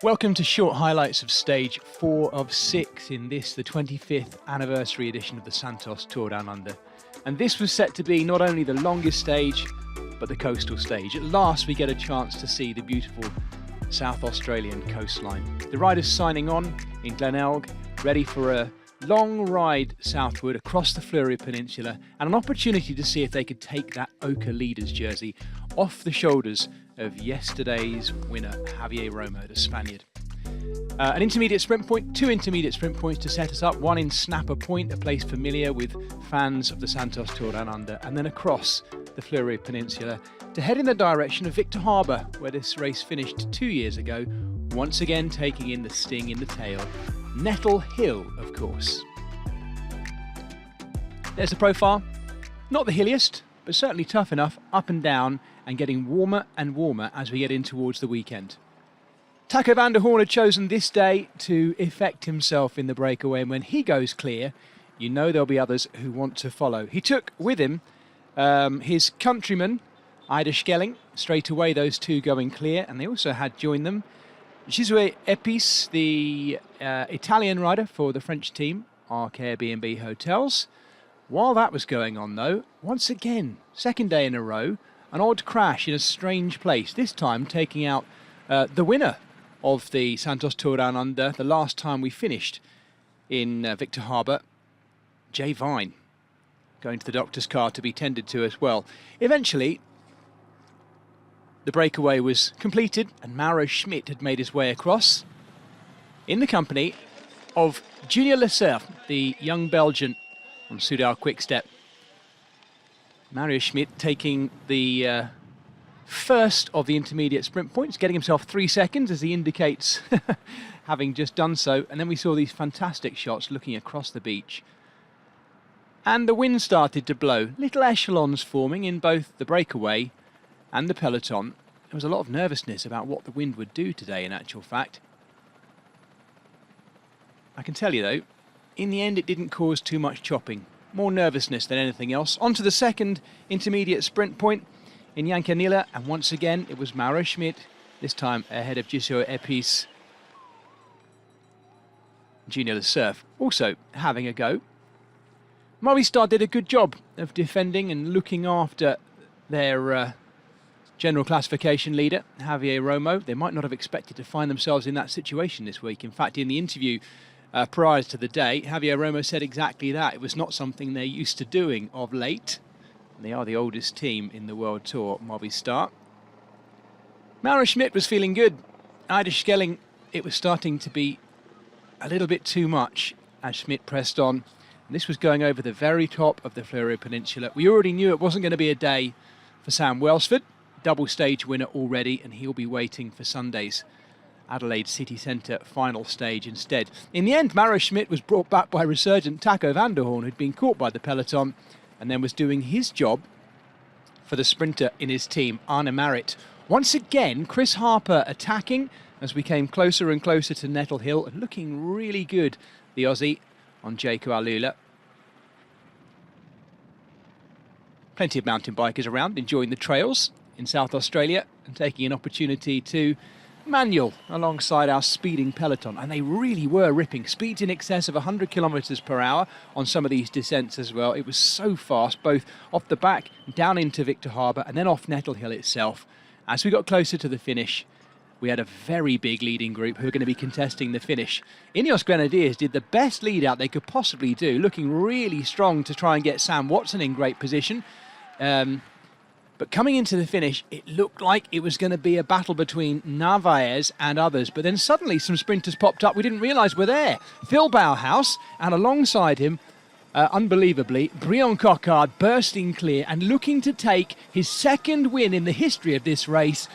Welcome to short highlights of stage 4 of 6 in this, the 25th anniversary edition of the Santos Tour Down Under. And this was set to be not only the longest stage, but the coastal stage. At last we get a chance to see the beautiful South Australian coastline. The riders signing on in Glenelg, ready for a long ride southward across the Fleury Peninsula and an opportunity to see if they could take that ochre leaders jersey off the shoulders of yesterday's winner, Javier Romo, the Spaniard. An intermediate sprint point, 2 intermediate sprint points to set us up, one in Snapper Point, a place familiar with fans of the Santos Tour Down Under, and then across the Fleury Peninsula to head in the direction of Victor Harbour, where this race finished 2 years ago, once again taking in the sting in the tail. Nettle Hill, of course. There's the profile. Not the hilliest, but certainly tough enough, up and down, and getting warmer and warmer as we get in towards the weekend. Taco van der Hoorn had chosen this day to effect himself in the breakaway, and when he goes clear, you know there'll be others who want to follow. He took with him his countryman, Ida Schelling, straight away those two going clear, and they also had joined them Gisouet Epis, the Italian rider for the French team, Arc Airbnb Hotels. While that was going on though, once again, second day in a row, an odd crash in a strange place, this time taking out the winner of the Santos Tour Down Under, the last time we finished in Victor Harbour, Jay Vine, going to the doctor's car to be tended to as well. Eventually, the breakaway was completed and Mauro Schmidt had made his way across in the company of Junior Lecerf, the young Belgian from Soudal-QuickStep. Mauro Schmidt taking the first of the intermediate sprint points, getting himself 3 seconds as he indicates having just done so. And then we saw these fantastic shots looking across the beach. And the wind started to blow. Little echelons forming in both the breakaway and the peloton. There was a lot of nervousness about what the wind would do today, in actual fact. I can tell you though, in the end it didn't cause too much chopping. More nervousness than anything else. On to the second intermediate sprint point in Yancanilla, and once again it was Mauro Schmidt, this time ahead of Gisouet Epis. Junior Lecerf also having a go. Movistar did a good job of defending and looking after their general classification leader, Javier Romo. They might not have expected to find themselves in that situation this week. In fact, in the interview prior to the day, Javier Romo said exactly that. It was not something they're used to doing of late. They are the oldest team in the World Tour, Movistar. Mauro Schmidt was feeling good. Ida Schelling, it was starting to be a little bit too much as Schmidt pressed on. And this was going over the very top of the Fleury Peninsula. We already knew it wasn't going to be a day for Sam Welsford. Double stage winner already, and he'll be waiting for Sunday's Adelaide City Centre final stage instead. In the end, Mauro Schmidt was brought back by resurgent Taco van der Hoorn, who'd been caught by the peloton and then was doing his job for the sprinter in his team, Arne Marit. Once again, Chris Harper attacking as we came closer and closer to Nettle Hill, and looking really good, the Aussie, on Jaco Alula. Plenty of mountain bikers around, enjoying the trails in South Australia and taking an opportunity to manual alongside our speeding peloton, and they really were ripping. Speeds in excess of 100 kilometers per hour on some of these descents as well. It was so fast, both off the back, down into Victor Harbour, and then off Nettle Hill itself. As we got closer to the finish, we had a very big leading group who are going to be contesting the finish. Ineos Grenadiers did the best lead out they could possibly do, looking really strong to try and get Sam Watson in great position. But coming into the finish, it looked like it was going to be a battle between Narvaez and others. But then suddenly some sprinters popped up we didn't realise were there. Phil Bauhaus, and alongside him, unbelievably, Brion Coquard bursting clear and looking to take his second win in the history of this race.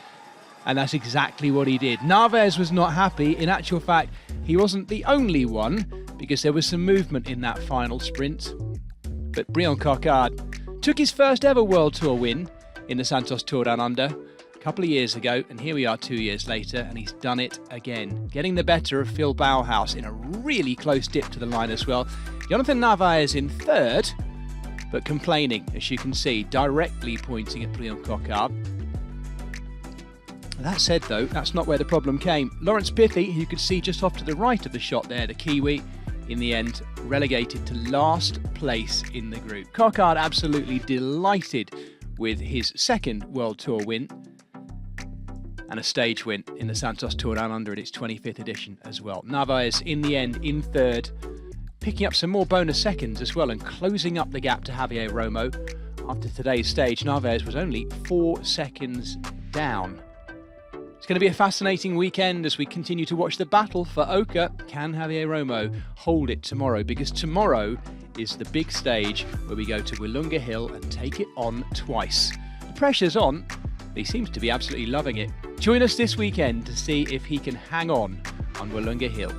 And that's exactly what he did. Narvaez was not happy. In actual fact, he wasn't the only one, because there was some movement in that final sprint. But Brion Coquard took his first ever World Tour win in the Santos Tour Down Under a couple of years ago, and here we are 2 years later, and he's done it again, getting the better of Phil Bauhaus in a really close dip to the line as well. Jonathan Narvaez in third, but complaining, as you can see, directly pointing at Brion Coquard. That said though, that's not where the problem came. Lawrence Pithy, who you could see just off to the right of the shot there, the Kiwi, in the end relegated to last place in the group. Coquard absolutely delighted with his second World Tour win and a stage win in the Santos Tour Down Under in its 25th edition as well. Narvaez in the end in third, picking up some more bonus seconds as well and closing up the gap to Javier Romo. After today's stage, Narvaez was only 4 seconds down. It's going to be a fascinating weekend as we continue to watch the battle for Oka. Can Javier Romo hold it tomorrow? Because tomorrow is the big stage where we go to Willunga Hill and take it on twice. The pressure's on. He seems to be absolutely loving it. Join us this weekend to see if he can hang on Willunga Hill.